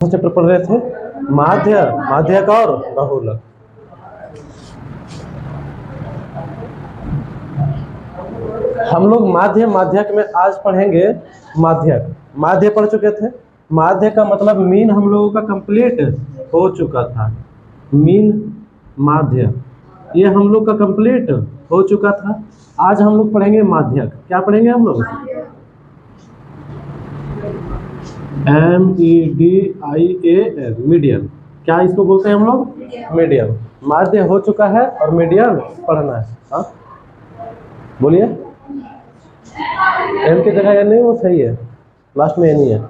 Chapter पढ़ रहे थे माध्य, माध्यक और बहुलक। हम लोग माध्य, माध्यक में आज पढ़ेंगे माध्यक। माध्य पढ़ चुके थे। माध्य का मतलब मीन हम लोगों का कंप्लीट हो चुका था। मीन माध्य ये हम लोग का कंप्लीट हो चुका था। आज हम लोग पढ़ेंगे माध्यक। क्या पढ़ेंगे हम लोग? MEDIAN, median. क्या इसको बोलते हैं हम लोग? मीडियन। माध्य हो चुका है और मीडियन पढ़ना है। हाँ बोलिए। एम की जगह एन नहीं, वो सही है, लास्ट में एन ही है।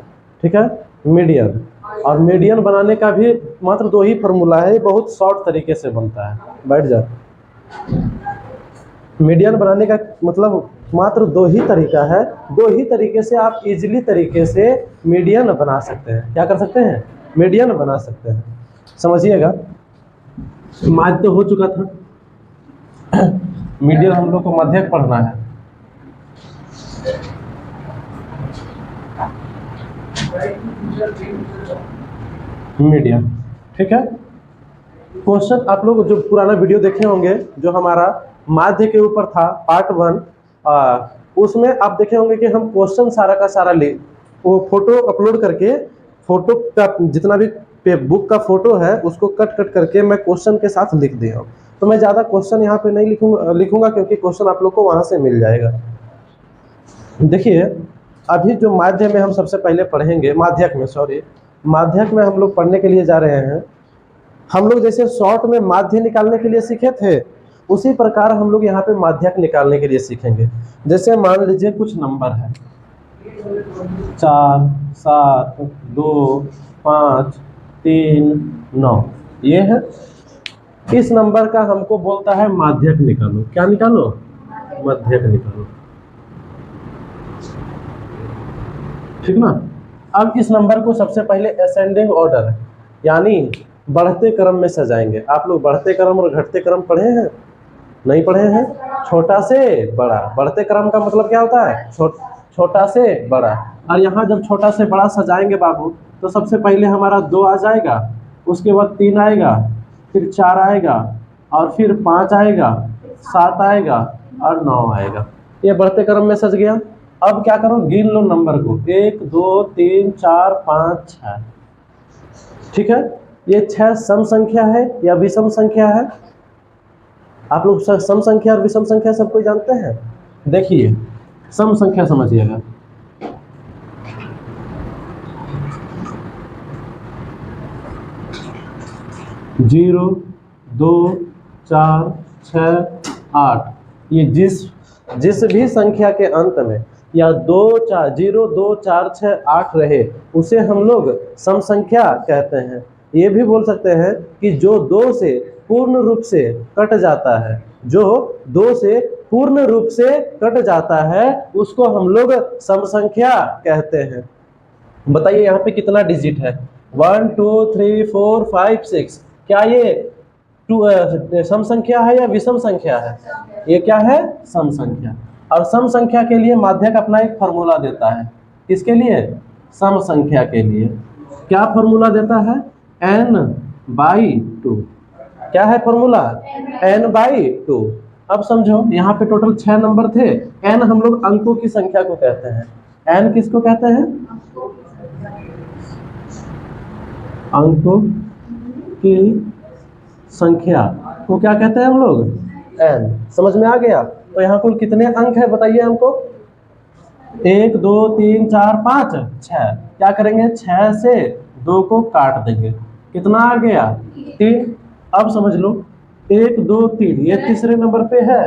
ठीक है, मीडियन। और मीडियन बनाने का भी मात्र दो ही फॉर्मूला है, बहुत शॉर्ट तरीके से बनता है। बैठ जा। मीडियन बनाने का मतलब मात्र दो ही तरीका है। दो ही तरीके से आप इजीली तरीके से मीडियन बना सकते हैं। क्या कर सकते हैं? मीडियन बना सकते हैं। समझिएगा, माध्य तो हो चुका था। मीडियन हम लोग को मध्यक पढ़ना है। मीडियन, ठीक है। क्वेश्चन आप लोग जो पुराना वीडियो देखे होंगे, जो हमारा माध्य के ऊपर था पार्ट 1, उसमें आप देखे होंगे कि हम क्वेश्चन सारा का सारा वो फोटो अपलोड करके, फोटो का जितना भी बुक का फोटो है उसको कट कट करके मैं क्वेश्चन के साथ लिख दिया हूँ। तो मैं ज़्यादा क्वेश्चन यहाँ पे नहीं लिखूंगा क्योंकि क्वेश्चन आप लोग को वहाँ से मिल जाएगा। देखिए, अभी जो माध्य में हम सबसे पहले पढ़ेंगे, माध्यक में हम लोग पढ़ने के लिए जा रहे हैं। हम लोग जैसे शॉर्ट में माध्य निकालने के लिए सीखे थे, उसी प्रकार हम लोग यहाँ पे माध्यक निकालने के लिए सीखेंगे। जैसे मान लीजिए कुछ नंबर है 4, 7, 2, 5, 3, 9, ये है। इस नंबर का हमको बोलता है माध्यक निकालो। क्या निकालो? माध्यक निकालो। ठीक ना। अब इस नंबर को सबसे पहले असेंडिंग ऑर्डर यानी बढ़ते क्रम में सजाएंगे। आप लोग बढ़ते क्रम और घटते क्रम पढ़े हैं? नहीं पढ़े हैं? छोटा से बड़ा, बढ़ते क्रम का मतलब क्या होता है? छोटा से बड़ा। और यहाँ जब छोटा से बड़ा सजाएंगे बाबू, तो सबसे पहले हमारा 2 आ जाएगा, उसके बाद 3 आएगा, फिर 4 आएगा, और फिर 5 आएगा, 7 आएगा और 9 आएगा। ये बढ़ते क्रम में सज गया। अब क्या करो, गिन लो नंबर को, 1, 2, 3, 4, 5, 6। ठीक है, ये 6 सम संख्या है या विषम संख्या है? आप लोग सम संख्या और विषम संख्या सब कोई जानते हैं? देखिए, सम संख्या समझिएगा। जीरो, 2, 4, 6, 8, ये जिस भी संख्या के अंत में या 0, 2, 4, 6, 8 रहे, उसे हम लोग सम संख्या कहते हैं। ये भी बोल सकते हैं कि जो 2 से पूर्ण रूप से कट जाता है, जो 2 से पूर्ण रूप से कट जाता है, उसको हम लोग सम संख्या कहते हैं। बताइए यहाँ पे कितना डिजिट है? 1, 2, 3, 4, 5, 6। क्या ये सम संख्या है या विषम संख्या है? ये क्या है? सम संख्या। और सम संख्या के लिए माध्यक अपना एक फॉर्मूला देता है। किसके लिए? सम संख्या के लिए। क्या फॉर्मूला देता है? n/2। क्या है फॉर्मूला? n/2। अब समझो, यहाँ पे टोटल 6 नंबर थे। n हम लोग अंकों की संख्या को कहते हैं। n किसको कहते हैं? अंकों की संख्या को क्या कहते हैं हम लोग? n। समझ में आ गया? तो यहाँ कुल कितने अंक है बताइए हमको? 1, 2, 3, 4, 5, 6। क्या करेंगे? 6 से 2 को काट देंगे। कितना आ गया? 3। अब समझ लो, 1, 2, 3, ये तीसरे नंबर पे है।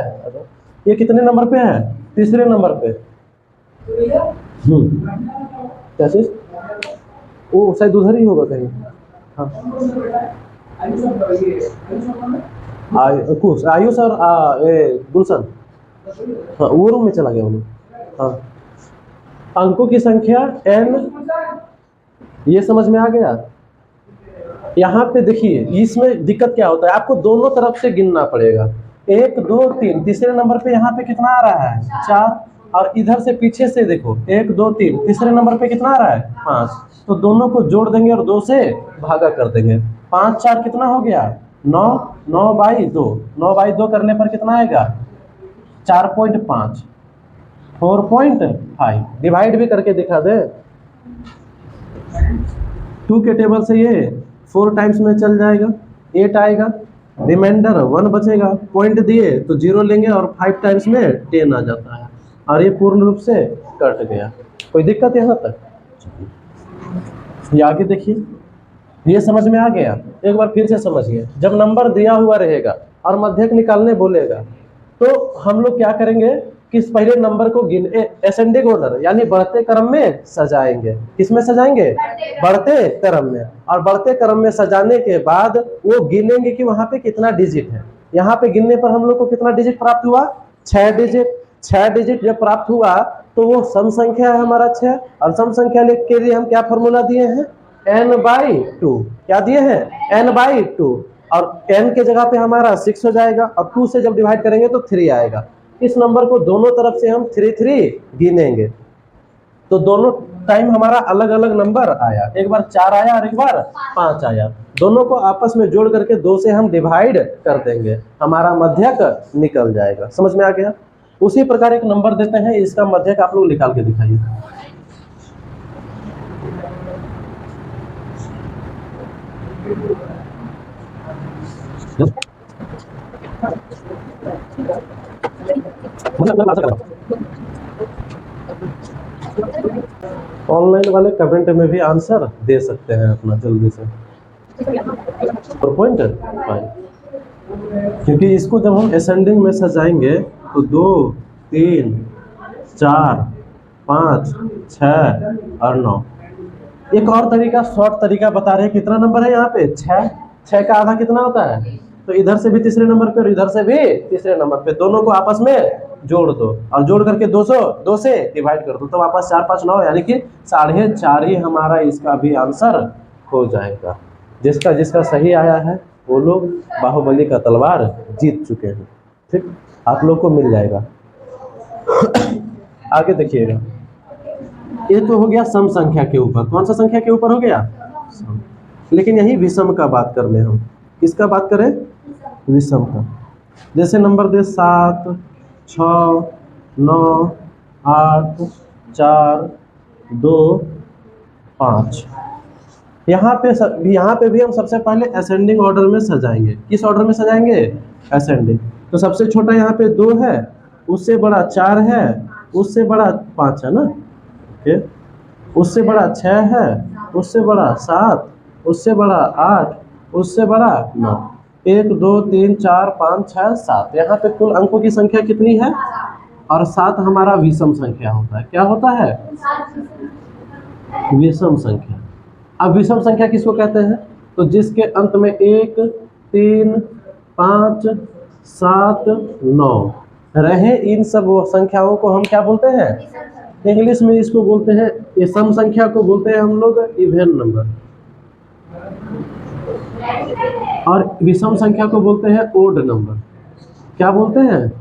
ये कितने नंबर पे है? तीसरे नंबर पे। कैसे? वो शायद उधर ही होगा कहीं। हाँ, आयुष और गुलशन, हाँ वो रूम में चला गया वो लोग। हाँ, अंकों की संख्या n, ये समझ में आ गया? यहाँ पे देखिए, इसमें दिक्कत क्या होता है, आपको दोनों तरफ से गिनना पड़ेगा। 1, 2, 3, तीसरे नंबर पे यहाँ पे कितना आ रहा है? 4। और इधर से पीछे से देखो 1 2 3, तीसरे नंबर पे कितना आ रहा है 5, तो दोनों को जोड़ देंगे और 2 से भागा कर देंगे। 5 4 कितना हो गया 9, 9/2, 9/2 करने पर कितना आएगा 4.5, 4.5। डिवाइड भी करके दिखा दे। 2 के टेबल से ये 4 टाइम्स में चल जाएगा, 8 आएगा, रिमाइंडर 1 बचेगा, पॉइंट दिए तो 0 लेंगे और 5 टाइम्स में 10 आ जाता है और ये पूर्ण रूप से कट गया। कोई दिक्कत यहाँ तक? ये आगे देखिए, ये समझ में आ गया? एक बार फिर से समझिए। जब नंबर दिया हुआ रहेगा और मध्यक निकालने बोलेगा तो हम लोग क्या करेंगे कि इस पहले नंबर को असेंडिंग ऑर्डर यानी बढ़ते क्रम में सजाएंगे। किसमें सजाएंगे? बढ़ते क्रम में। और बढ़ते क्रम में सजाने के बाद वो गिनेंगे कि वहां पे कितना डिजिट है। यहाँ पे गिनने पर हम लोग को कितना डिजिट प्राप्त हुआ 6 डिजिट। 6 डिजिट जब प्राप्त हुआ तो वो सम संख्या है हमारा 6, और सम संख्या के लिए हम क्या फॉर्मूला दिए हैं n/2। क्या दिए हैं n/2, और n के जगह पे हमारा 6 हो जाएगा और 2 से जब डिवाइड करेंगे तो 3 आएगा। इस नंबर को दोनों तरफ से हम 3 3 गिनेंगे तो दोनों टाइम हमारा अलग अलग नंबर आया। एक बार 4 आया और एक बार 5 आया। दोनों को आपस में जोड़ करके 2 से हम डिवाइड कर देंगे, हमारा मध्यक निकल जाएगा। समझ में आ गया? उसी प्रकार एक नंबर देते हैं, इसका मध्यक आप लोग निकाल के दिखाइए। ऑनलाइन वाले कमेंट में भी आंसर दे सकते हैं अपना जल्दी से। 4.5, क्योंकि इसको जब हम असेंडिंग में सजाएंगे तो 2 3 4 5 6 और 9। एक और तरीका, शॉर्ट तरीका बता रहे हैं। कितना नंबर है यहाँ पे 6। 6 का आधा कितना होता है? तो इधर से भी तीसरे नंबर पे और इधर से भी तीसरे नंबर पे, दोनों को आपस में जोड़ दो और जोड़ करके 2 से डिवाइड कर दो तो वापस 4 5 9 यानी कि 4.5 ही हमारा इसका भी आंसर हो जाएगा। जिसका जिसका सही आया है वो लोग बाहुबली का तलवार जीत चुके हैं। ठीक, आप लोग को मिल जाएगा। आगे देखिएगा, ये तो हो गया सम संख्या के ऊपर। कौन सा संख्या के ऊपर हो गया? सम। लेकिन यही विषम का बात कर ले हम। किसका बात करें? विषम का। जैसे नंबर दे 7 6 9 8 4 2 5। यहाँ पे भी हम सबसे पहले असेंडिंग ऑर्डर में सजाएंगे। किस ऑर्डर में सजाएंगे? असेंडिंग। तो सबसे छोटा यहाँ पे 2 है, उससे बड़ा 4 है, उससे बड़ा 5 है ना, उससे बड़ा 6 है, उससे बड़ा 7, उससे बड़ा 8, उससे बड़ा 9। 1 2 3 4 5 6 7। यहाँ पे कुल अंकों की संख्या कितनी है? और 7 हमारा विषम संख्या होता है। क्या होता है? विषम संख्या। अब विषम संख्या किसको कहते हैं? तो जिसके अंत में 1 3 5 7 9 रहे, इन सब संख्याओं को हम क्या बोलते हैं? इंग्लिश में इसको बोलते हैं, ये सम संख्या को बोलते हैं हम लोग इवन नंबर, और विषम संख्या को बोलते हैं ओड नंबर। क्या बोलते हैं?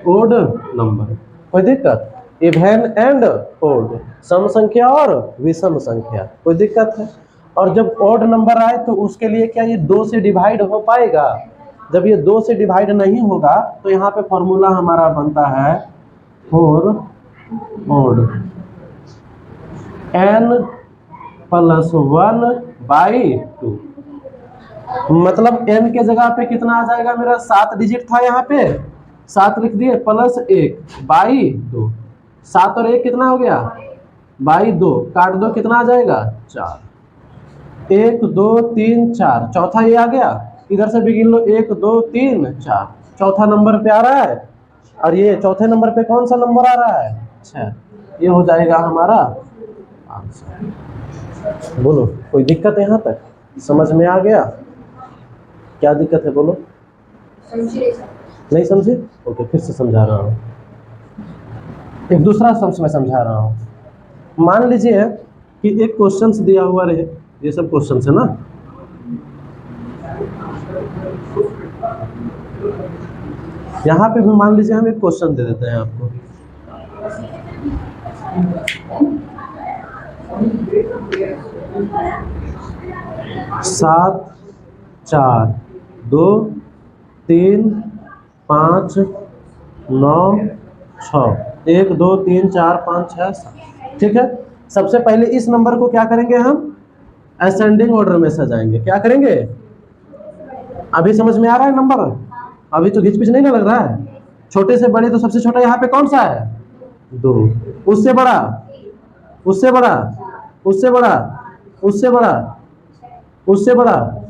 Odd number. कोई दिक्कत? इवन एंड ओड, सम संख्या और विषम संख्या। कोई दिक्कत है? और जब ओड नंबर आए तो उसके लिए क्या ये 2 से डिवाइड हो पाएगा? जब ये 2 से डिवाइड नहीं होगा तो यहाँ पे फॉर्मूला हमारा बनता है 4 ओड n + 1/2। मतलब n के जगह पे कितना आ जाएगा? मेरा 7 डिजिट था, यहाँ पे 7 लिख दिए, +1/2। 7 और 1 कितना हो गया? 2 काट दो, कितना आ जाएगा? 4। 1 2 3 4, चौथा ये आ गया। इधर से भी गिन लो, 1 2 3 4, चौथा नंबर पे आ रहा है। और ये चौथे नंबर पे कौन सा नंबर आ रहा है? 6। ये हो जाएगा हमारा आंसर। बोलो, कोई दिक्कत है यहाँ तक? समझ में आ गया? क्या दिक्कत है बोलो? नहीं समझे? ओके, फिर से समझा रहा हूँ। एक दूसरा समझ में समझा रहा हूँ। मान लीजिए कि एक क्वेश्चन दिया हुआ रहे, ये सब क्वेश्चन है ना, यहाँ पे भी मान लीजिए हम एक क्वेश्चन दे देते हैं आपको। सात, 4, 2, 3, 5, 9, 6, 1, 2, 3, 4, 5, 6, 7। ठीक है, सबसे पहले इस नंबर को क्या करेंगे हम, असेंडिंग ऑर्डर में सजाएंगे। क्या करेंगे, अभी समझ में आ रहा है नंबर? अभी तो घिच पिच नहीं ना लग रहा है? छोटे से बड़े, तो सबसे छोटा यहाँ पे कौन सा है, 2, उससे बड़ा, उससे बड़ा, उससे बड़ा, उससे बड़ा, उससे बड़ा,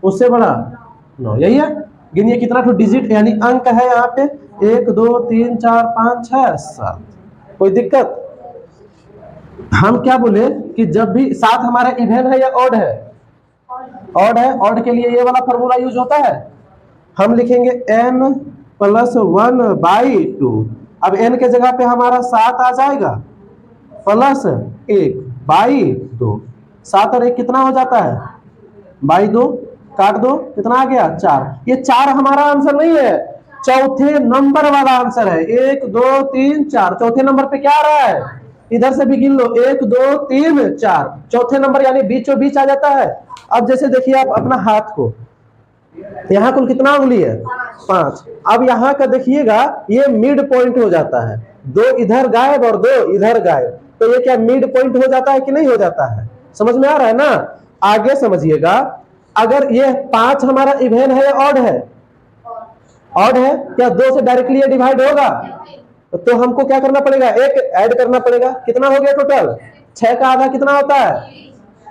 उससे बड़ा 9। यही है, गिनिए कितना तो डिजिट यानी अंक है यहाँ पे, 1, 2, 3, 4, 5, 6, 7। कोई दिक्कत? हम क्या बोले कि जब भी 7 हमारा इवन है या ऑड है, ऑड है, ऑड के लिए ये वाला फॉर्मूला यूज होता है। हम लिखेंगे n + 1/2। अब n के जगह पे हमारा 7 आ जाएगा, +1/2। 7 और 1 कितना हो जाता है, 2 काट दो, कितना आ गया, 4। ये 4 हमारा आंसर नहीं है, चौथे नंबर वाला आंसर है। 1, 2, 3, 4, चौथे नंबर पे क्या आ रहा है, इधर से भी गिन लो, 1, 2, 3, 4, चौथे नंबर यानी बीचों बीच आ जाता है। अब जैसे देखिए आप अपना हाथ को, यहाँ कुल कितना उंगली है, 5। अब यहाँ का देखिएगा, ये मिड पॉइंट हो जाता है, 2 इधर गायब और 2 इधर गायब, तो ये क्या मिड पॉइंट हो जाता है कि नहीं हो जाता है? समझ में आ रहा है ना? आगे समझिएगा, अगर ये 5 हमारा इवन है या ऑड है, ऑड है, क्या 2 से डायरेक्टली ये डिवाइड होगा? तो हमको क्या करना पड़ेगा, एक ऐड करना पड़ेगा। कितना हो गया टोटल, 6 का आधा कितना होता है,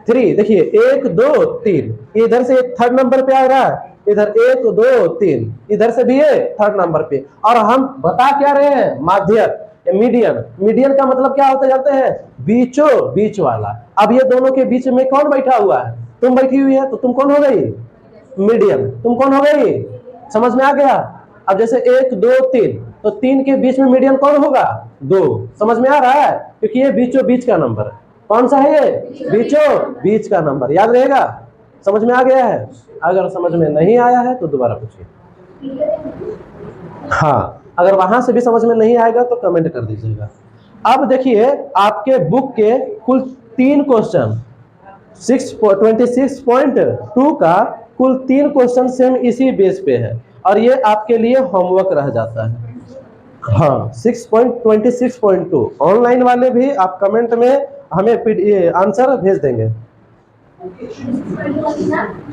3। देखिए 1, 2, 3, इधर से थर्ड नंबर पे आ रहा है, इधर 1, 2, 3, इधर से भी है थर्ड नंबर पे। और हम बता क्या रहे हैं, माध्यक, मीडियन। मीडियन का मतलब क्या होता है जानते हैं, बीचों बीच वाला। अब ये दोनों के बीच में कौन बैठा हुआ है, तुम बैठी हुई है, तो तुम कौन हो गई, मीडियन। तुम कौन हो गई, समझ में आ गया? अब जैसे 1, 2, 3, तो 3 के बीच में मीडियन कौन होगा, 2। समझ में आ रहा है? क्योंकि ये बीचों बीच का नंबर है। कौन सा है ये, बीचों बीच का नंबर। याद रहेगा? समझ में आ गया है? अगर समझ में नहीं आया है तो दोबारा पूछिए। हाँ, अगर वहां से भी समझ में नहीं आएगा तो कमेंट कर दीजिएगा। अब देखिए आपके बुक के कुल 3 क्वेश्चन, 26.2 का कुल 3 क्वेश्चन सेम इसी बेस पे है, और ये आपके लिए होमवर्क रह जाता है। हाँ, 6.26.2 ऑनलाइन वाले भी आप कमेंट में हमें आंसर भेज देंगे।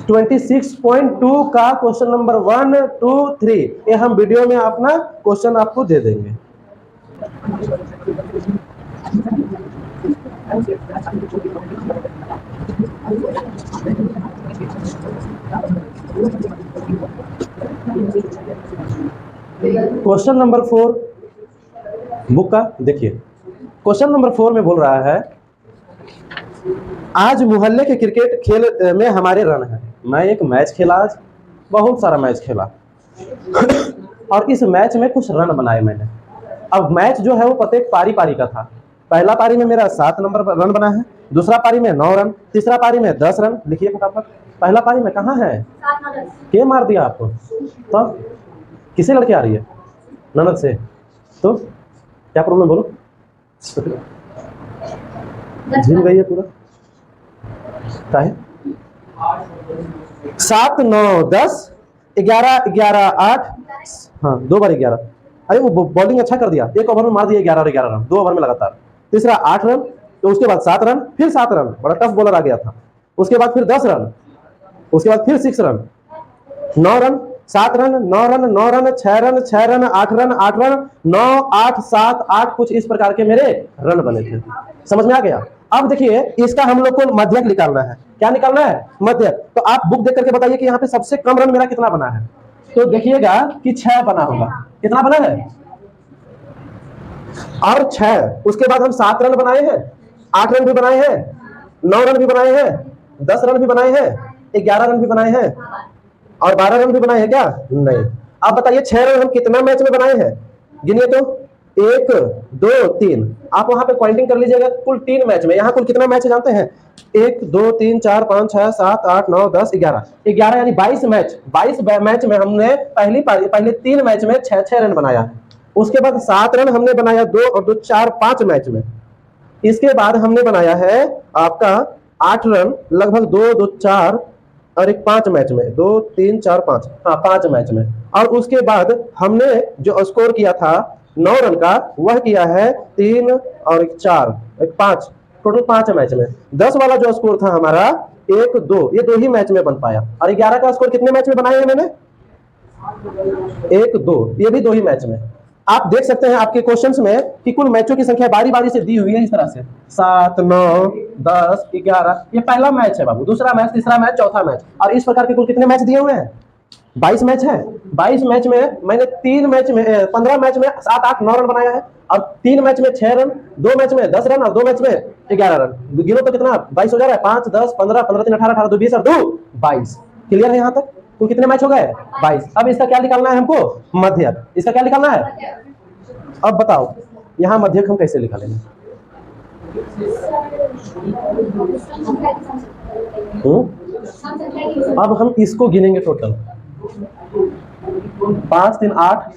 26.2 का क्वेश्चन नंबर 1, 2, 3 ये हम वीडियो में अपना क्वेश्चन आपको दे देंगे। क्वेश्चन नंबर 4 बुक का देखिए, क्वेश्चन नंबर 4 में बोल रहा है, आज मोहल्ले के क्रिकेट खेल में हमारे रन है। मैं एक मैच खेला, आज बहुत सारा मैच खेला और इस मैच में कुछ रन बनाए मैंने। अब मैच जो है वो प्रत्येक पारी पारी का था। पहला पारी में मेरा 7 नंबर पर रन बना है, दूसरा पारी में 9 रन, तीसरा पारी में 10 रन। लिखिए फटाफट, पहला पारी में कहाँ है, के मार दिया आपको, तो किसे लड़के आ रही है, ननद से, तो क्या प्रॉब्लम बोलो, झिल गई है पूरा, क्या है? 7, 9, 10, 11, 11, 8, हाँ 2 बार 11। अरे वो बॉलिंग अच्छा कर दिया, एक ओवर में मार दिया 11 और 11 रन, 2 ओवर में लगातार। तीसरा 8 रन, तो उसके बाद 7 रन, फिर 7 रन, बड़ा टफ बॉलर आ गया था। उसके बाद फिर 10 रन, उसके बाद फिर 6 run, 9 run, 7 run, 9 run, 9 run, 6 run, 6 run, 8 run, 8 run, 9, 8, 7, 8, कुछ इस प्रकार के मेरे रन बने थे। समझ में आ गया? अब देखिए इसका हम लोग को मध्यक निकालना है। क्या निकालना है? मध्यक। तो आप बुक देख करके बताइए कि यहाँ पे सबसे कम रन मेरा कितना बना है। तो देखिएगा कि 6 बना होगा। कितना बना है? और 6, उसके बाद हम 7 रन बनाए हैं, 8 रन भी बनाए हैं, 9 रन भी बनाए हैं, 10 रन भी बनाए हैं, 11 रन भी बनाए हैं, और 12 रन भी बनाए हैं क्या? नहीं। आप बताइए 6 रन हम कितना मैच में बनाए हैं, गिनिए तो। 1, 2, 3, आप वहां पे पॉइंटिंग कर लीजिएगा। कुल 3 मैच में, यहाँ कुल कितना मैच है जानते हैं? 1, 2, 3, 4, 5, 6, 7, 8, 9, 10, 11, 11 यानी 22 मैच। 22 मैच में हमने पहले 3 मैच में 6 रन बनाया है। उसके बाद 7 रन हमने बनाया 2 और 2, 4, 5 मैच में। इसके बाद हमने बनाया है आपका 8 रन, लगभग 2 2 4 और एक 5 मैच में, 2 3 4 5, हाँ 5 मैच में। और उसके बाद हमने जो स्कोर किया था 9 रन का, वह किया है 3 और एक 4 एक 5, टोटल 5 मैच में। 10 वाला जो स्कोर था हमारा 1 2, ये 2 ही मैच में बन पाया। और 11 का स्कोर कितने मैच में बनाया है मैंने? 1 2, ये भी 2 ही मैच में। आप देख सकते हैं आपके क्वेश्चंस में कि कुल मैचों की संख्या बारी बारी से दी हुई है इस तरह से 7 9 10 11। ये पहला मैच है बाबू, दूसरा मैच, तीसरा मैच, चौथा मैच, और इस प्रकार के कुल कितने मैच दिए हुए हैं? 22 मैच है। 22 मैच में मैंने 3 मैच में 15 मैच में 7 8 9 रन बनाया है, और 3 मैच में 6 रन, 2 मैच में 10 रन और 2 मैच में 11 रन। गिनो तो कितना 22 हो जा रहा है? 5 10 15 15 3 18 18 2 20 और 2 22। क्लियर है यहाँ तक? तो कितने मैच हो गए? 22। अब इसका क्या निकालना है हमको? मध्यक। इसका क्या निकालना है? अब बताओ यहाँ मध्यक हम कैसे निकालेंगे? अब हम इसको गिनेंगे टोटल 5 3 8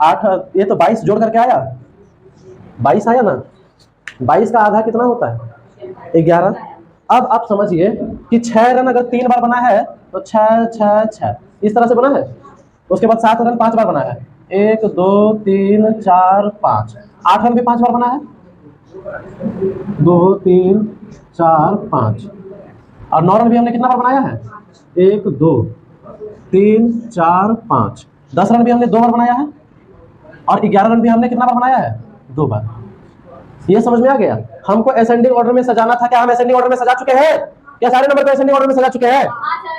8, ये तो 22 जोड़ करके आया, 22 आया ना। 22 का आधा कितना होता है? 11। अब आप समझिए कि 6 रन अगर 3 बार बना है तो 6 6 6 इस तरह से बना है। उसके बाद 7 रन 5 बार बना है, 1 2 3 4 5। 8 रन भी 5 बार बना है, 2 3 4 5। और 9 रन भी हमने कितना बार बनाया है? 1 2 3 4 5। 10 रन भी हमने 2 बार बनाया है, और 11 रन भी हमने कितना बार बनाया है? 2 बार। ये समझ में आ गया? हमको असेंडिंग ऑर्डर में सजाना था। क्या हम असेंडिंग ऑर्डर में सजा चुके हैं? क्या सारे नंबर को असेंडिंग ऑर्डर में सजा चुके हैं?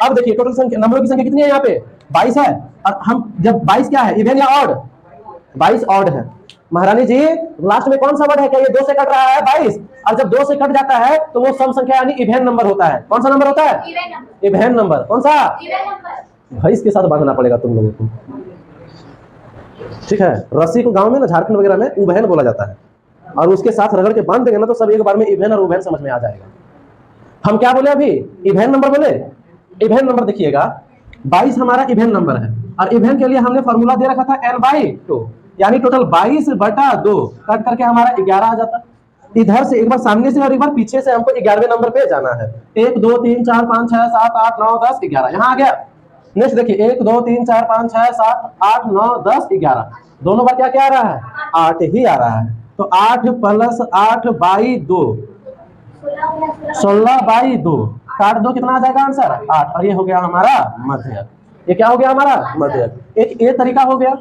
अब देखिए टोटल संख्या, नंबरों की संख्या कितनी है यहाँ पे? 22 है। और हम जब 22 क्या है, इवन या ऑड? 22 ऑड है। महारानी जी लास्ट में कौन सा वर्ड है? क्या ये 2 से कट रहा है 22? और जब 2 से कट जाता है तो वो सम संख्या यानी इवन नंबर होता है। कौन सा नंबर होता है? Even number. कौन सा? भाई इसके साथ बांधना पड़ेगा तुम लोगों को, ठीक है? रस्सी को गांव में ना, झारखंड वगैरह में उबहन बोला जाता है, और उसके साथ रगड़ के बांध देंगे ना तो सब एक बार में इवन और उबहन समझ में आ जाएगा। हम क्या बोले अभी? इवन नंबर बोले। इवन नंबर देखिएगा 22 हमारा इवन नंबर है, और इवन के लिए हमने फॉर्मूला दे रखा था n/2, यानी टोटल 22/2 कट करके हमारा 11 आ जाता। इधर से एक बार सामने से और एक बार पीछे से हमको 11वें नंबर पे जाना है। 1 2 3 4 5 6 7 8 9 10 11, यहाँ आ गया। नेक्स्ट देखिए 1 2 3 4 5 6 7 8 9 10 11, दोनों बार क्या क्या आ रहा है? 8 ही आ रहा है। तो 8 + 8/2, 16/2 काट दो, कितना आ जाएगा आंसर? 8। और ये हो गया हमारा मध्यक। ये क्या हो गया हमारा? मध्यक। एक ये तरीका हो गया।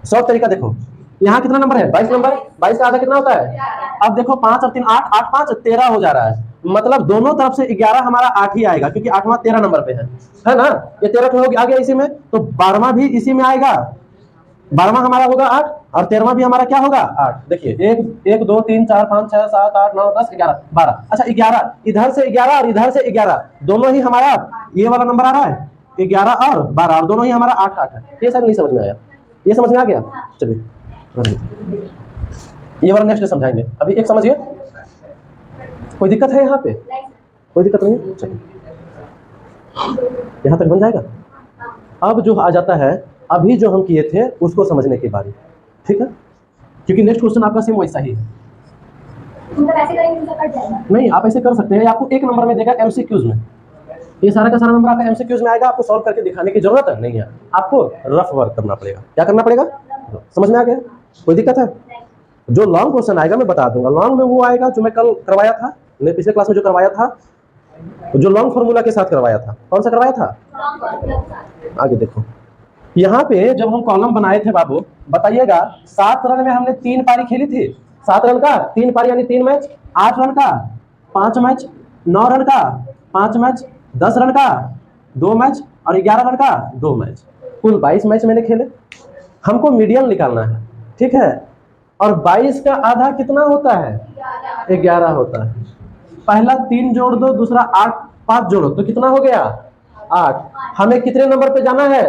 शॉर्ट तरीका देखो, यहाँ कितना नंबर है? 22 नंबर। 22 का आधा कितना होता है? अब देखो 5 और 3 8, 8 5 13 हो जा रहा है। मतलब दोनों तरफ से 11 हमारा 8 ही आएगा, क्योंकि 8वां 13 नंबर पे है ना? ये 13 हो आ गया इसी में, तो 12वां भी इसी में आएगा। 12वां हमारा होगा 8, और 13वां भी हमारा क्या होगा? 8। देखिए 1 2 3 4 5 6 7 8 9 10 11 12। अच्छा 11, इधर से 11 और इधर से 11, दोनों ही हमारा ये वाला नंबर आ रहा है 11 और 12, और दोनों ही हमारा 8 8 है। ये सब नहीं समझ में आया? ये समझ में आ गया? चलिए ये वाला नेक्स्ट समझाएंगे। अभी एक समझिए, कोई दिक्कत है यहाँ पे? कोई दिक्कत नहीं? चलिए यहाँ तक बन जाएगा। अब जो आ जाता है अभी जो हम किए थे उसको समझने की बारी, ठीक है? क्योंकि नेक्स्ट क्वेश्चन आपका सेम वैसा ही है। नहीं, आप ऐसे कर सकते हैं, आपको एक नंबर में देगा एमसीक्यूज में, ये सारा का सारा नंबर आपका एमसीक्यूज में आएगा। आपको सॉल्व करके दिखाने की जरूरत नहीं है, आपको रफ वर्क करना पड़ेगा। क्या करना पड़ेगा? समझ में आ गया? कोई दिक्कत है? जो लॉन्ग क्वेश्चन आएगा मैं बता दूंगा। लॉन्ग में वो आएगा जो मैं कल करवाया था, मैं पिछले क्लास में जो करवाया था, जो लॉन्ग फॉर्मूला के साथ करवाया था। कौन सा करवाया था? आगे देखो, यहाँ पे जब हम कॉलम बनाए थे बाबू, बताइएगा 7 रन में हमने 3 पारी खेली थी। 7 रन का 3 पारी यानी 3 मैच, 8 रन का 5 मैच, 9 रन का 5 मैच, 10 रन का 2 मैच, और 11 रन का 2 मैच। कुल 22 मैच मैंने खेले। हमको मीडियन निकालना है, ठीक है? और 22 का आधा कितना होता है? 11 होता है। पहला 3 जोड़ दो, दूसरा 8 5 जोड़ो तो कितना हो गया? 8। हमें कितने नंबर पे जाना है?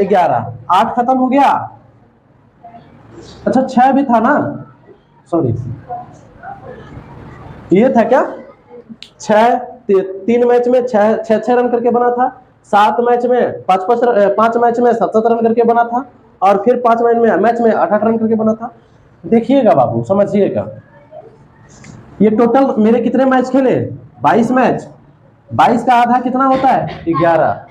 11। 8 खत्म हो गया। अच्छा 6 भी था ना, सॉरी ये था क्या? 6, 3 मैच में 6 रन करके बना था। 7 मैच में 5 मैच में 7 रन करके बना था, और फिर 5 मैच में 8 रन करके बना था। देखिएगा बाबू, समझिएगा, ये टोटल मेरे कितने मैच खेले? 22 मैच। 22 का आधा कितना होता है? 11।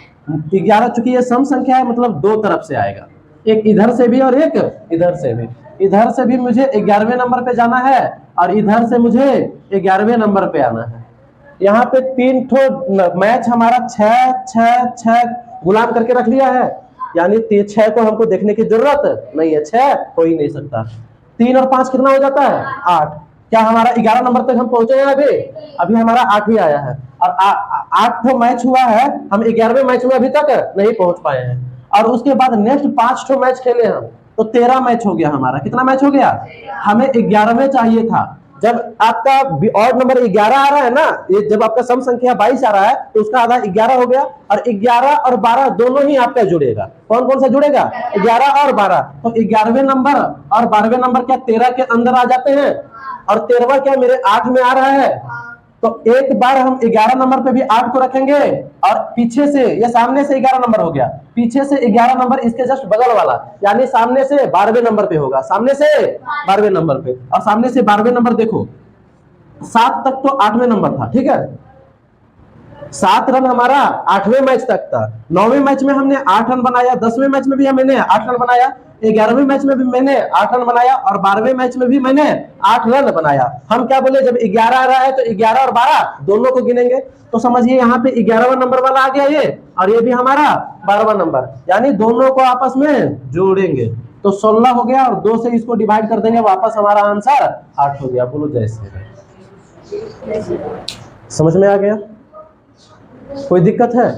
11 चूंकि ये सम संख्या है, मतलब दो तरफ से आएगा, एक इधर से भी और एक इधर से भी। इधर से भी मुझे 11वें नंबर पे जाना है और इधर से मुझे 11वें नंबर पे आना है। यहाँ पे 3 ठो मैच हमारा 6 6 6 गुलाम करके रख लिया है, यानी 6 को हमको देखने की जरूरत नहीं है, 6 हो ही नहीं सकता। 3 और 5 कितना हो जाता है? 8। क्या हमारा 11 नंबर तक हम पहुंचे हैं? अभी अभी हमारा 8 ही आया है और 8 ठो मैच हुआ है, हम 11वें मैच में अभी तक नहीं पहुंच पाए हैं। और उसके बाद नेक्स्ट 5 ठो मैच खेले हम, तो 13 मैच हो गया हमारा। कितना मैच हो गया? हमें 11वें चाहिए था। जब आपका ऑड नंबर 11 आ रहा है ना, ये जब आपका सम संख्या 22 आ रहा है, तो उसका आधा 11 हो गया, और 11 और 12 दोनों ही आपका जुड़ेगा। कौन कौन सा जुड़ेगा? 11 और 12। तो 11वें नंबर और 12वें नंबर क्या 13 के अंदर आ जाते हैं? और 13वां क्या मेरे 8 में आ रहा है? तो एक बार हम 11 नंबर पे भी 8 को रखेंगे, और पीछे से, ये सामने से 11 नंबर हो गया, पीछे से 11 नंबर इसके जस्ट बगल वाला, यानी सामने से 12वें नंबर पे होगा, सामने से 12वें नंबर पे। और सामने से 12वें नंबर देखो, 7 तक तो 8वें नंबर था, ठीक है, 7 रन हमारा 8वें मैच तक था। 9वें मैच में हमने 8 रन बनाया, 10वें मैच में भी हमने 8 रन बनाया, 11वें मैच में भी मैंने 8 रन बनाया, और 12वें मैच में भी मैंने 8 रन बनाया। हम क्या बोले, जब 11 आ रहा है तो 11 और 12 दोनों को गिनेंगे। तो समझिए यहाँ पे 11वां नंबर वाला आ गया ये, और ये भी हमारा 12वां नंबर, यानी दोनों को आपस में जोड़ेंगे तो 16 हो गया, और 2 से इसको डिवाइड कर देंगे, वापस हमारा आंसर 8 हो गया। बोलो जय श्री राम। समझ में आ गया? कोई दिक्कत है?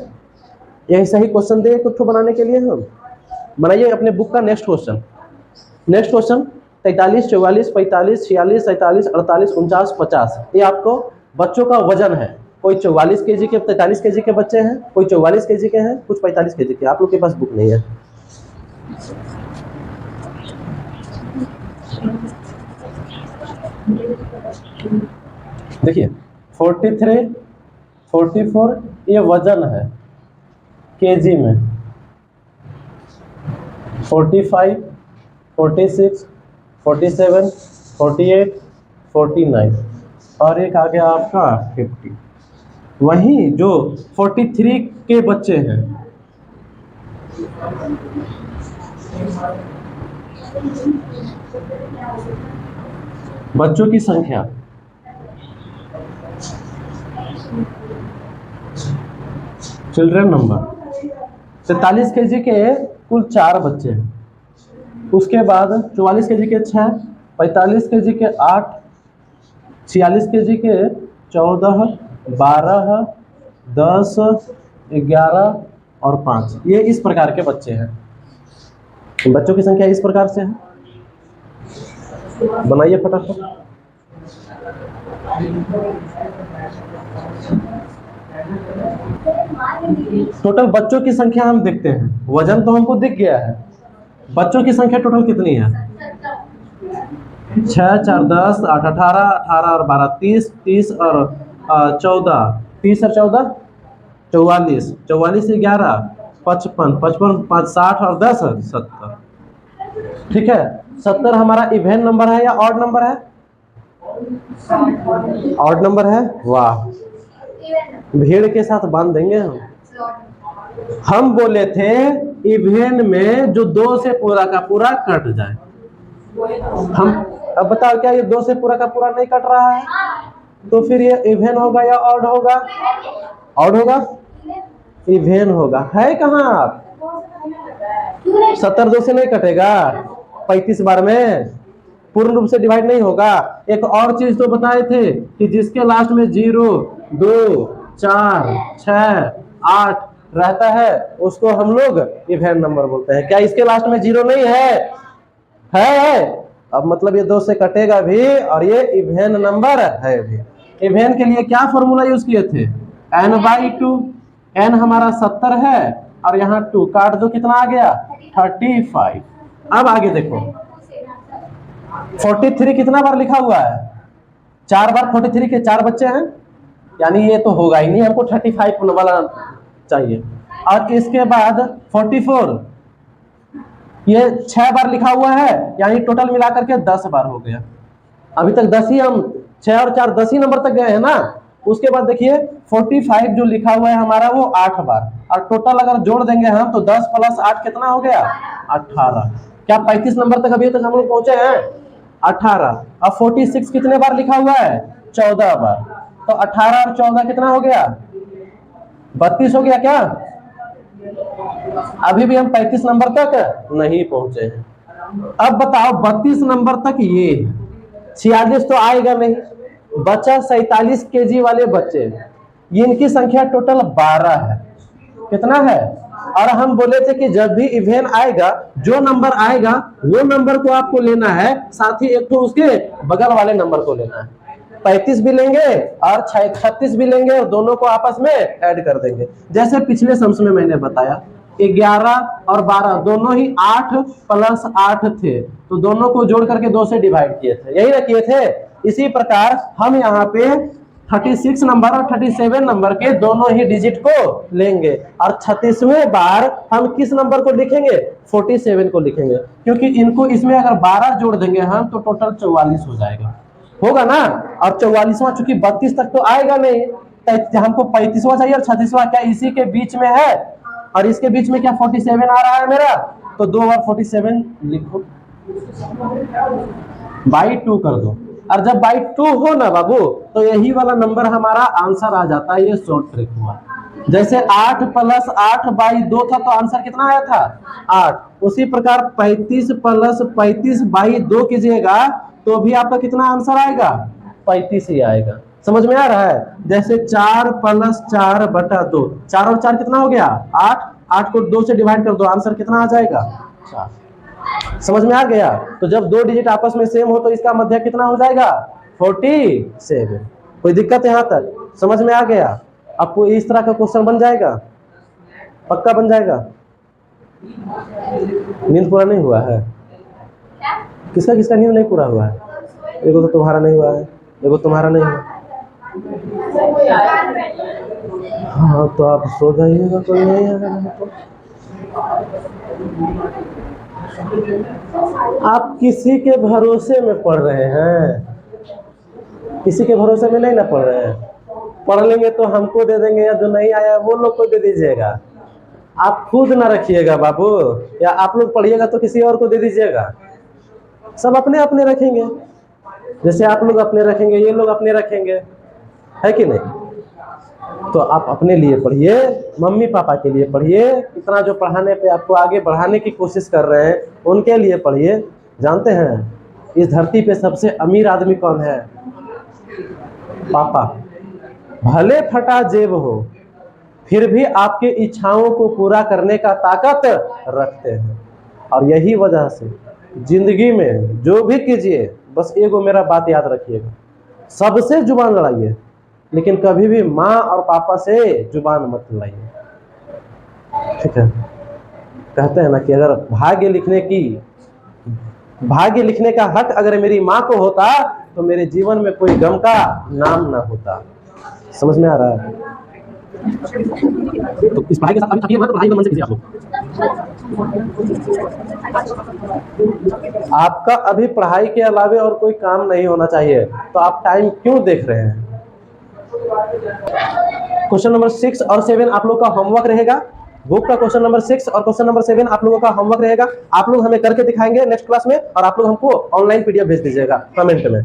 यही सही क्वेश्चन देंगे कुछ बनाने के लिए हम। बनाइए अपने बुक का नेक्स्ट क्वेश्चन। Next question 43, 44, 45, 46, 47, 48, 49, 50। ये आपको बच्चों का वजन है। कोई 44 kg के, 43 kg के बच्चे हैं, कोई 44 kg के हैं, कुछ 45 kg के। आप लोग के पास बुक नहीं है। देखिए 43, 44 ये वजन है केजी में, 45, 46, 47, 48, 49, और एक आ गया आपका 50। वहीं जो 43 के बच्चे हैं, बच्चों की संख्या, चिल्ड्रन नंबर, 43 kg के कुल 4 बच्चे हैं, उसके बाद 44 kg के 6, 45 kg के 8, 46 kg के 14, 12, 10, 11 और 5। ये इस प्रकार के बच्चे हैं। बच्चों की संख्या इस प्रकार से है। बनाइए फटाफट। टोटल बच्चों की संख्या हम देखते हैं, वजन तो हमको दिख गया है, बच्चों की संख्या टोटल कितनी है? 6, 4, 10, 8, 18, 18 और 12, 30, 30 और 14, 30 और 14, 44, 44 से 11, 55, 55, 5, 60 और 10, 70। ठीक है, 70 हमारा इवेन नंबर है या ऑड नंबर है? ऑड नंबर है। वाह, भीड़ के साथ बांध देंगे हम। हम बोले थे इवेन में जो 2 से पूरा का पूरा कट जाए। हम अब बताओ, क्या ये 2 से पूरा का पूरा नहीं कट रहा है? तो फिर ये इवेन होगा या ऑड होगा? ऑड होगा, इवेन होगा। है कहाँ आप? 70 2 से नहीं कटेगा, 35 बार में पूर्ण रूप से डिवाइड नहीं होगा। एक और चीज तो बताए थे कि जिसके लास्ट में 0, 2, 4, 6, 8 रहता है उसको हम लोग इवेन नंबर बोलते हैं। क्या इसके लास्ट में 0 नहीं है? है। अब मतलब ये 2 से कटेगा भी और ये इवेन नंबर है भी। इवेन के लिए क्या फॉर्मूला यूज किए थे? n/2। n हमारा 70 है और यहाँ 2 काट दो, कितना आ गया? 35। अब आगे देखो, 43 कितना बार लिखा हुआ है? 4 बार। 43 के 4 बच्चे हैं, यानी ये तो होगा ही नहीं, हमको 35 वाला चाहिए। और इसके बाद 44 ये 6 बार लिखा हुआ है, यानी टोटल मिलाकर के 10 बार हो गया। अभी तक 10 ही हम 6 और 4 10 ही नंबर तक गए हैं ना। उसके बाद देखिए 45 जो लिखा हुआ है हमारा वो 8 बार, और टोटल अगर जोड़ देंगे हम तो 10 + 8 कितना हो गया 18। क्या 35 नंबर तक अभी तक हम लोग पहुंचे हैं 18। अब 46 कितने बार लिखा हुआ है 14 बार, तो 18 और 14 कितना हो गया 32 हो गया क्या। अभी भी हम 35 नंबर तक नहीं पहुंचे हैं। अब बताओ 32 नंबर तक ये 46 तो आएगा नहीं, बचा 47 केजी वाले बच्चे, इनकी संख्या टोटल 12 है। कितना है, और हम बोले थे कि जब भी इवेन आएगा जो नंबर आएगा वो नंबर को आपको लेना है, साथ ही एक तो उसके बगल वाले नंबर को लेना है। 35 भी लेंगे और 36 भी लेंगे और दोनों को आपस में ऐड कर देंगे। जैसे पिछले सम्स में मैंने बताया 11 और 12 दोनों ही 8 + 8 थे, तो दोनों को जोड़ करके 2 से डिवाइड किए थे, यही ना किए थे। इसी प्रकार हम यहाँ पे 36 नंबर और 37 नंबर के दोनों ही डिजिट को लेंगे और 36वें बार हम किस नंबर को लिखेंगे 47 को लिखेंगे, क्योंकि इनको इसमें अगर 12 जोड़ देंगे हम तो टोटल 44 हो जाएगा, होगा ना। और 44वां चूंकि 32 तक तो आएगा नहीं, तो हमको 35वां चाहिए और 36वां, क्या इसी के बीच में है, और इसके बीच में क्या 47 आ रहा है मेरा, तो 2 बार 47 लिखो, बाई 2 कर दो। और जब बाई 2 हो ना बाबू तो यही वाला नंबर हमारा आंसर आ जाता है। ये शॉर्ट ट्रिक हुआ। जैसे 8 + 8 बाई 2 था तो आंसर कितना आया था 8। उसी प्रकार 35 + 35 बाई 2 कीजिएगा तो भी आपका कितना आंसर आएगा 35 ही आएगा। समझ में आ रहा है। जैसे 4 + 4 बटा 2, 4 और 4 कितना हो गया 8, 8 को 2 से डिवाइड कर दो, आंसर कितना आ जाएगा 4। समझ में आ गया। तो जब दो डिजिट आपस में सेम हो तो इसका मध्य कितना हो जाएगा 47। कोई दिक्कत यहाँ तक समझ में आ गया। आपको इस तरह का क्वेश्चन बन जाएगा, पक्का बन जाएगा। नींद पूरा नहीं हुआ है, किसका किसका नींद नहीं पूरा हुआ है, एगो तो तुम्हारा नहीं हुआ है, एगो तुम्हारा नहीं हुआ। हाँ तो आप सो जाइएगा, कोई नहीं आएगा तो। आप किसी के भरोसे में पढ़ रहे हैं, किसी के भरोसे में नहीं ना पढ़ रहे हैं। पढ़ लेंगे तो हमको दे देंगे, या जो नहीं आया वो लोग को दे दीजिएगा। आप खुद ना रखिएगा बाबू, या आप लोग पढ़िएगा तो किसी और को दे दीजिएगा। सब अपने अपने रखेंगे, जैसे आप लोग अपने रखेंगे ये लोग अपने रखेंगे, है कि नहीं। तो आप अपने लिए पढ़िए, मम्मी पापा के लिए पढ़िए, इतना जो पढ़ाने पे आपको आगे बढ़ाने की कोशिश कर रहे हैं उनके लिए पढ़िए। जानते हैं इस धरती पे सबसे अमीर आदमी कौन है, पापा। भले फटा जेब हो फिर भी आपके इच्छाओं को पूरा करने का ताकत रखते हैं। और यही वजह से जिंदगी में जो भी कीजिए बस एगो मेरा बात याद रखिएगा, सबसे जुबान लड़ाइए लेकिन कभी भी माँ और पापा से जुबान मत लड़ाइए, ठीक है। कहते हैं ना कि अगर भाग्य लिखने का हक अगर मेरी माँ को होता तो मेरे जीवन में कोई गम का नाम ना होता। समझ में आ रहा है। तो इस पढ़ाई के साथ अभी तो पढ़ाई में मन से कीजिए आप लोग। आपका अभी पढ़ाई के अलावे और कोई काम नहीं होना चाहिए, तो आप टाइम क्यों देख रहे हैं। क्वेश्चन नंबर 6 और 7 आप लोग का होमवर्क रहेगा। बुक का क्वेश्चन नंबर 6 और क्वेश्चन नंबर 7 आप लोगों का होमवर्क रहेगा। आप लोग हमें करके दिखाएंगे नेक्स्ट क्लास में, और आप लोग हमको ऑनलाइन पीडीएफ भेज दीजिएगा कमेंट में।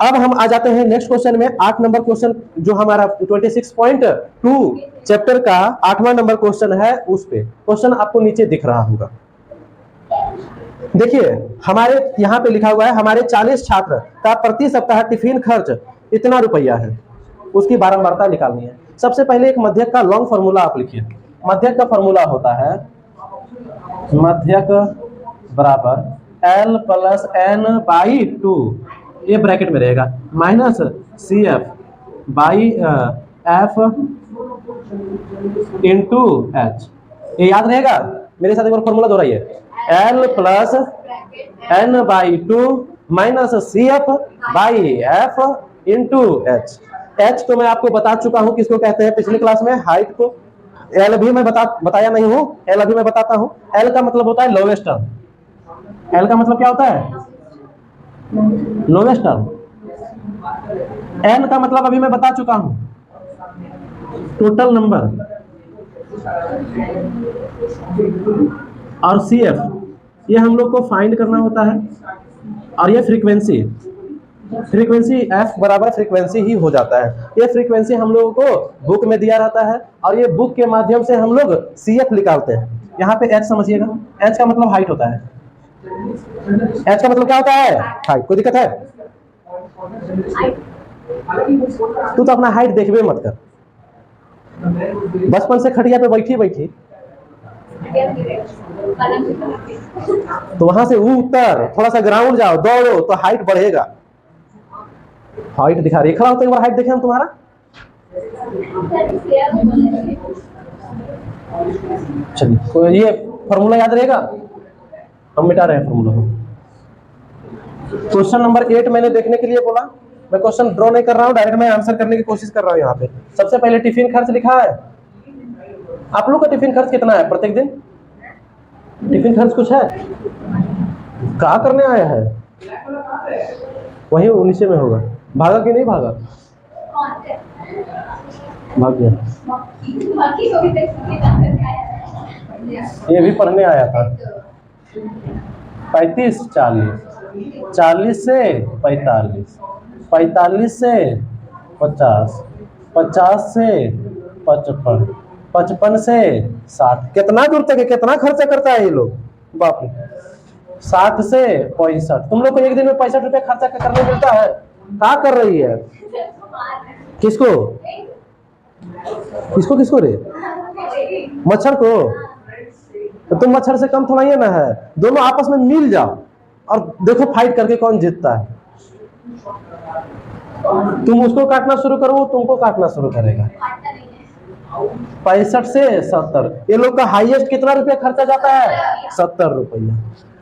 अब हम आ जाते हैं नेक्स्ट क्वेश्चन में। 8 नंबर क्वेश्चन जो हमारा 26.2 चैप्टर का 8वां नंबर क्वेश्चन है, उस पे क्वेश्चन आपको नीचे दिख रहा होगा। देखिए हमारे यहाँ पे लिखा हुआ है हमारे 40 छात्र का प्रति सप्ताह टिफिन खर्च इतना रुपया है, उसकी बारंबारता निकालनी है। सबसे पहले एक मध्यक का लॉन्ग फॉर्मूला आप लिखिए। मध्यक का फॉर्मूला होता है मध्यक बराबर L + N/2, ये ब्रैकेट में रहेगा, minus CF by F into H। ये याद रहेगा। मेरे साथ एक बार फॉर्मूला दोहराइए। L + N/2 minus CF by F into H। H तो मैं आपको बता चुका हूं किसको कहते हैं पिछली क्लास में, हाइट को। L भी मैं बताया नहीं हूं, L अभी मैं बताता हूं। L का मतलब होता है लोवेस्ट टर्म। L का मतलब क्या होता है लोवेस्ट टर्म। एन का मतलब अभी मैं बता चुका हूं, टोटल नंबर, और सी एफ ये हम लोग को फाइंड करना होता है, और ये फ्रीक्वेंसी, फ्रीक्वेंसी एफ बराबर फ्रीक्वेंसी ही हो जाता है। ये फ्रीक्वेंसी हम लोगों को बुक में दिया रहता है, और ये बुक के माध्यम से हम लोग सी एफ निकालते हैं। यहाँ पे एच समझिएगा, एच का मतलब हाइट होता है। एच का मतलब क्या होता है? हाइट। कोई दिक्कत है? तू तो अपना हाइट देखबे मत कर, बचपन से खटिया पे बैठी बैठी, तो वहां से उतर, थोड़ा सा ग्राउंड जाओ, दौड़ो, तो हाइट बढ़ेगा। हाइट दिखा रही है, खड़ा होते एक बार हाइट देखें हम तुम्हारा। चलिए, तो ये फॉर्मूला याद रहेगा, हम मिटा रहे हैं फॉर्मूला को। क्वेश्चन नंबर 8 मैंने देखने के लिए बोला, मैं क्वेश्चन ड्रॉ नहीं कर रहा हूँ, डायरेक्ट मैं आंसर करने की कोशिश कर रहा हूँ। यहाँ पे सबसे पहले टिफिन खर्च लिखा है। आप लोग का टिफिन खर्च कितना है प्रत्येक दिन? टिफिन खर्च कुछ है? क्या करने आया है? वही नीचे में होगा। भागा कि नहीं भागा? भाग गया। ये भी पढ़ने आया था। 35, 40, 40 से 45, 45 से 50, 50 से 55, 55 से 60। कितना दूर तक है? कितना खर्चा करता है ये लोग, बाप रे। 60 से 65। तुम लोग को एक दिन में 65 रुपया खर्चा करने मिलता है? क्या कर रही है? किसको किसको किसको रे? मच्छर को? तो तुम मच्छर से कम थोड़ा ही ना है। दोनों आपस में मिल जाओ और देखो फाइट करके कौन जीतता है। तुम उसको काटना शुरू करो, वो तुमको काटना शुरू करेगा। 65 से 70। ये लोग का हाईएस्ट कितना रुपया खर्चा जाता है? 70 रुपया।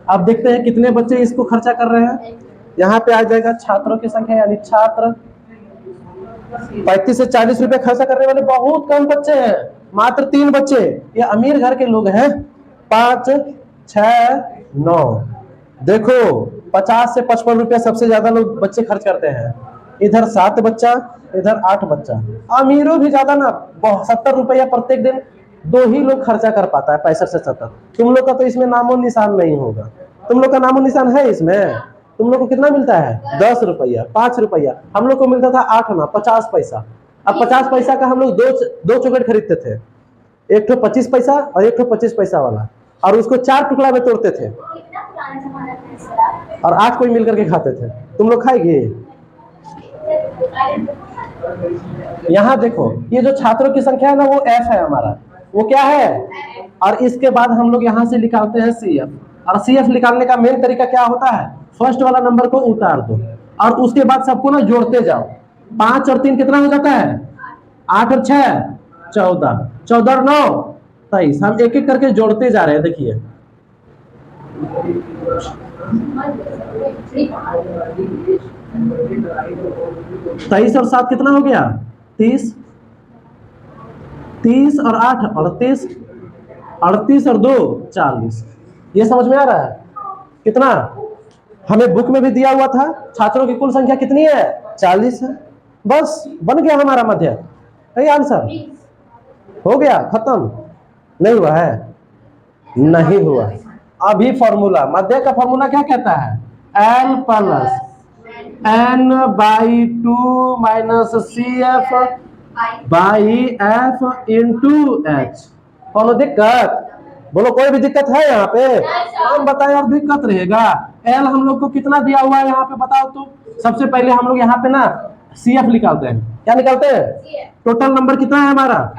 अब देखते हैं कितने बच्चे इसको खर्चा कर रहे हैं। यहाँ पे आ जाएगा छात्रों की संख्या, यानी छात्र 35 से 40 रुपए खर्चा करने वाले बहुत कम बच्चे हैं, मात्र 3 बच्चे। ये अमीर घर के लोग हैं। 5, 6, 9। देखो 50 से 55 रुपया सबसे ज्यादा लोग बच्चे खर्च करते हैं। इधर 7 बच्चा, इधर 8 बच्चा। अमीरों भी ज्यादा ना, 70 रुपया प्रत्येक दिन 2 ही लोग खर्चा कर पाता है, 65 से 70। तुम लोग का तो इसमें नामो निशान नहीं होगा। तुम लोग का नामो निशान है इसमें? तुम लोग को कितना मिलता है? 10 रुपया, 5 रुपया। हम लोग को मिलता था 8 आना, 50 पैसा। अब 50 पैसा का हम लोग दो चॉकलेट खरीदते थे, एक ठो 25 पैसा और एक ठो 25 पैसा वाला, और उसको 4 टुकड़ा में तोड़ते थे और 8 कोई मिलकर के खाते थे। तुम लोग खाएंगे? यहाँ देखो, ये जो छात्रों की संख्या है ना, वो एफ है हमारा। वो क्या है? और इसके बाद हम लोग यहाँ से निकालते हैं सी एफ। और सी एफ निकालने का मेन तरीका क्या होता है? फर्स्ट वाला नंबर को उतार दो और उसके बाद सबको ना जोड़ते जाओ। 5 और 3 कितना हो जाता है? 8 और 6 14, 14 और 9 23। हम एक एक करके जोड़ते जा रहे हैं। देखिए 23 और 7 कितना हो गया? 30, 30 और 8 38, 38 और 2 40। ये समझ में आ रहा है? कितना हमें बुक में भी दिया हुआ था। छात्रों की कुल संख्या कितनी है? 40 है। बस बन गया हमारा मध्य। सही आंसर हो गया, खत्म। नहीं हुआ है? नहीं हुआ। अभी फॉर्मूला, मध्य का फॉर्मूला क्या कहता है? L plus n/2 minus CF by F into H। कोनो दिक्कत? बोलो, कोई भी दिक्कत है यहाँ पे? हम बताएं और दिक्कत रहेगा। L हम लोग को कितना दिया हुआ है यहाँ पे बताओ तो। सबसे पहले हम लोग यहाँ पे ना CF निकालते हैं। क्या निकालते हैं? टोटल नंबर कितना है हमारा?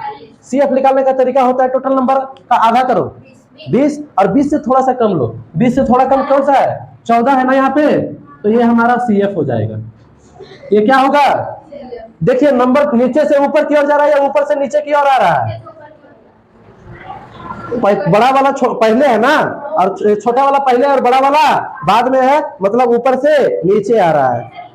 CF निकालने का तरीका होता है, टोटल नंबर का आधा करो 20, और 20 से थोड़ा सा कम लो। 20 से थोड़ा कम कौन सा है? 14 है ना यहाँ पे, तो ये हमारा CF हो जाएगा। ये क्या होगा? देखिए नंबर नीचे से ऊपर की ओर जा रहा है या ऊपर से नीचे की ओर आ रहा है? बड़ा वाला पहले है ना, और छोटा वाला पहले और बड़ा वाला बाद में है, मतलब ऊपर से नीचे आ रहा है।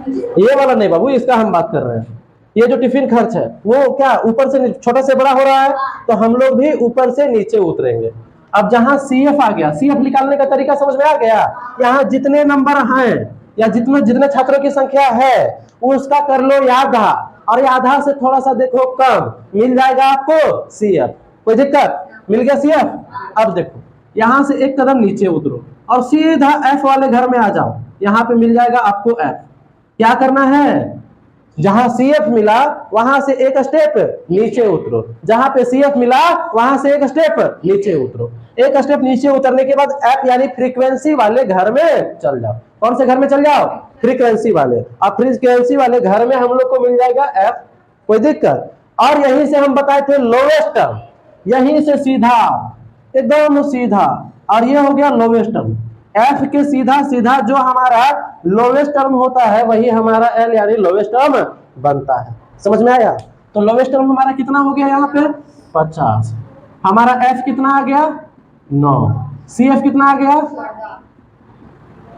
ये वाला नहीं बाबू, इसका हम बात कर रहे हैं। ये जो टिफिन खर्च है वो क्या ऊपर से छोटा से बड़ा हो रहा है, तो हम लोग भी ऊपर से नीचे उतरेंगे। अब जहां CF आ गया, CF निकालने का तरीका समझ में आ गया। यहाँ जितने नंबर हैं या जितने जितने छात्रों की संख्या है उसका कर लो आधा, और ये आधा से थोड़ा सा देखो कम, मिल जाएगा आपको सीएफ। कोई दिक्कत? मिल गया सीएफ। अब देखो यहां से एक कदम नीचे उतरो और सीधा एफ वाले घर में आ जाओ, यहां पे मिल जाएगा आपको एफ। क्या करना है, जहां सीएफ मिला वहां से एक स्टेप नीचे उतरो, जहां पे सीएफ मिला वहां से एक स्टेप नीचे उतरो। एक स्टेप नीचे उतरने के बाद एफ यानी फ्रीक्वेंसी वाले घर में चल जाओ। कौन से घर में चल जाओ? फ्रीक्वेंसी वाले। अब फ्रीक्वेंसी वाले घर में हम लोग को मिल जाएगा एफ। कोई दिक्कत? और यहीं से हम बताए थे लोवेस्ट टर्म, यहीं से सीधा एकदम सीधा, और ये हो गया लोवेस्ट टर्म। एफ के सीधा सीधा जो हमारा लोवेस्ट टर्म होता है वही हमारा एल यानी लोवेस्ट टर्म बनता है। समझ में आया? तो लोवेस्ट टर्म हमारा कितना हो गया यहाँ पे 50। हमारा एफ कितना आ गया 9, सी एफ कितना आ गया,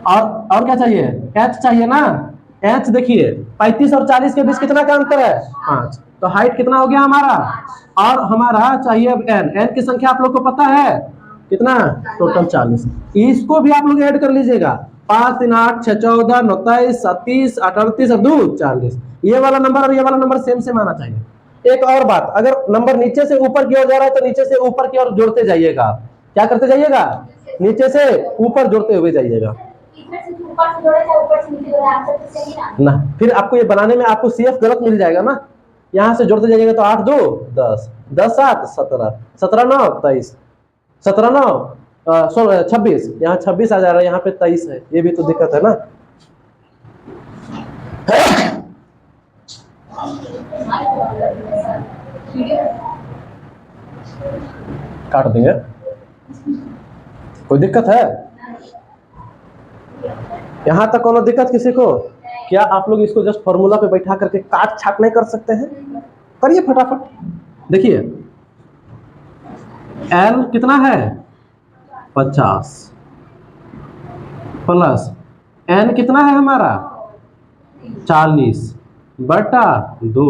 और क्या चाहिए, एच चाहिए ना। एच देखिए 35 और 40 के बीच कितना का अंतर है 5, तो हाइट कितना हो गया हमारा, और हमारा चाहिए अब एन। एन की संख्या आप लोग को पता है कितना, टोटल 40। इसको भी आप लोग ऐड कर लीजिएगा, 5 3 8 6 14 9 23 37 38 और 2 40। ये वाला नंबर और ये वाला नंबर सेम सेम आना चाहिए। एक और बात, अगर नंबर नीचे से ऊपर की ओर जा रहा है तो नीचे से ऊपर की ओर जोड़ते जाइएगा। क्या करते जाइएगा, नीचे से ऊपर जोड़ते हुए जाइएगा ना। फिर आपको ये बनाने में आपको सीएफ गलत मिल जाएगा ना, यहाँ से जोड़ते जाइएगा तो 8 2 10 10 7 17 17 9 23 17 9 26, यहाँ 26 आ जा रहा है, यहाँ पे 23 है, ये भी तो दिक्कत है ना। काट देंगे, कोई दिक्कत है? यहाँ तक कोनो दिक्कत किसी को? क्या आप लोग इसको जस्ट फॉर्मूला पे बैठा करके काट छाट नहीं कर सकते हैं? करिए फटाफट। देखिए एल कितना है 50 प्लस एन कितना है हमारा 40 बटा 2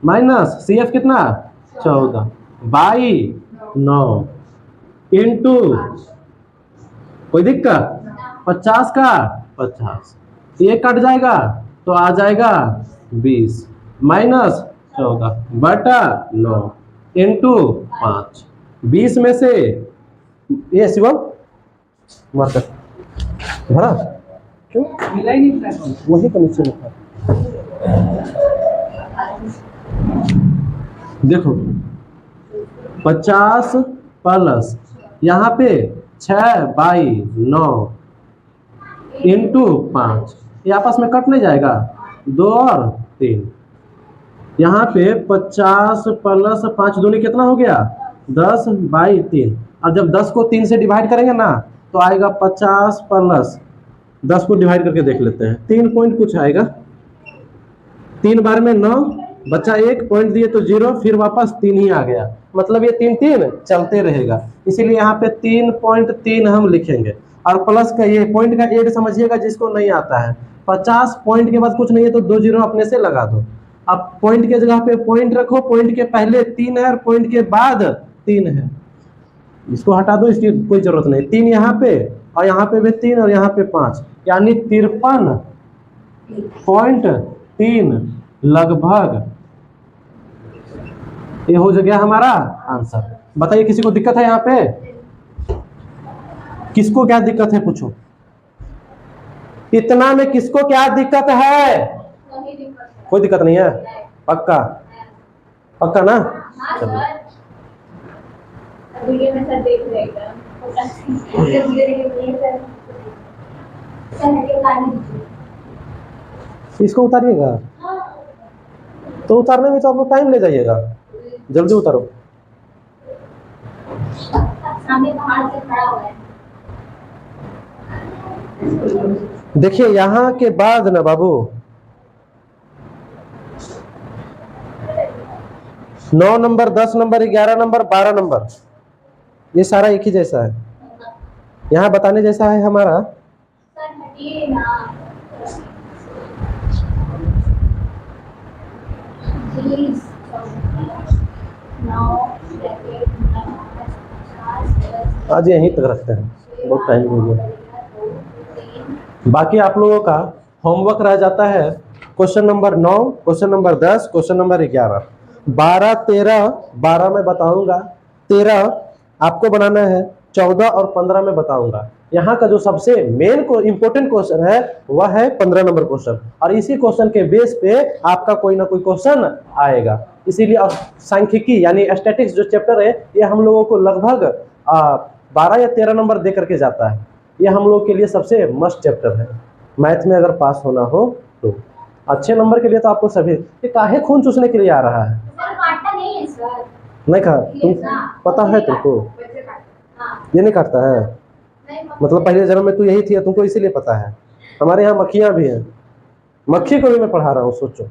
माइनस सी एफ कितना 14 बाई 9 इंटू, कोई दिक्कत, 50 का 50, ये कट जाएगा तो आ जाएगा 20 माइनस 14 बटा 9 इंटू 5। 20 में से ये शिवम मार्कर भरा क्यों मिला ही नहीं, वही तो नीचे लिखा। देखो 50 प्लस यहाँ पे 6 बाई 9 इंटू 5, ये आपस में कट नहीं जाएगा, 2 और 3। यहाँ पे 50 प्लस 5 दूनी कितना हो गया 10 बाई 3, और जब 10 को 3 से डिवाइड करेंगे ना तो आएगा 50 प्लस 10 को डिवाइड करके देख लेते हैं, 3 पॉइंट कुछ आएगा, 3 बार में 9 बच्चा 1 पॉइंट दिए तो 0, फिर वापस 3 ही आ गया, मतलब ये 3 3 चलते रहेगा, इसीलिए यहाँ पे 3.3 हम लिखेंगे। और प्लस का ये पॉइंट का एड समझिएगा जिसको नहीं आता है, 50 पॉइंट के बाद कुछ नहीं है तो 2 0 अपने से लगा दो। अब पॉइंट के जगह पे पॉइंट रखो, पॉइंट के पहले 3 है और पॉइंट के बाद 3 है, इसको हटा दो, इसकी कोई जरूरत नहीं। 3 यहाँ पे और यहाँ पे भी 3 और यहाँ पे 5, यानी 53.3 लगभग ये हो गया हमारा आंसर। बताइए किसी को दिक्कत है यहाँ पे? किसको क्या दिक्कत है पूछो, इतना में किसको क्या दिक्कत है? कोई दिक्कत नहीं है, पक्का पक्का ना? चलिए इसको उतारिएगा, तो उतारने में तो आप लोग टाइम ले जाइएगा, जल्दी उतारो। देखिए यहाँ के बाद ना बाबू 9 नंबर 10 नंबर 11 नंबर 12 नंबर ये सारा एक ही जैसा है, यहाँ बताने जैसा है हमारा। आज यहीं तक रखते हैं, बहुत टाइम हो गया। बाकी आप लोगों का होमवर्क रह जाता है question number 9, question number 10, question number 11, 12, 13, 12 में बताऊंगा, 13 आपको बनाना है, 14 और 15 में बताऊंगा। यहाँ का जो सबसे मेन को इंपॉर्टेंट क्वेश्चन है वह है 15 नंबर क्वेश्चन, और इसी क्वेश्चन के बेस पे आपका कोई ना कोई क्वेश्चन आएगा। इसीलिए अब सांख्यिकी यानी स्टैटिक्स जो चैप्टर है ये हम लोगों को लगभग 12 या 13 नंबर दे करके जाता है। ये हम लोग के लिए सबसे मस्ट चैप्टर है मैथ में अगर पास होना हो तो। अच्छे नंबर के लिए तो आपको सभी, ये काहे खून चूसने के लिए आ रहा है? सर काटता नहीं है सर। नहीं खा तुम, पता है तुमको ये नहीं काटता है? मतलब पहले जन्म में तू यही थी, तुमको इसीलिए पता है। हमारे यहाँ मक्खियाँ भी हैं, मक्खी को भी मैं पढ़ा रहा हूँ, सोचो।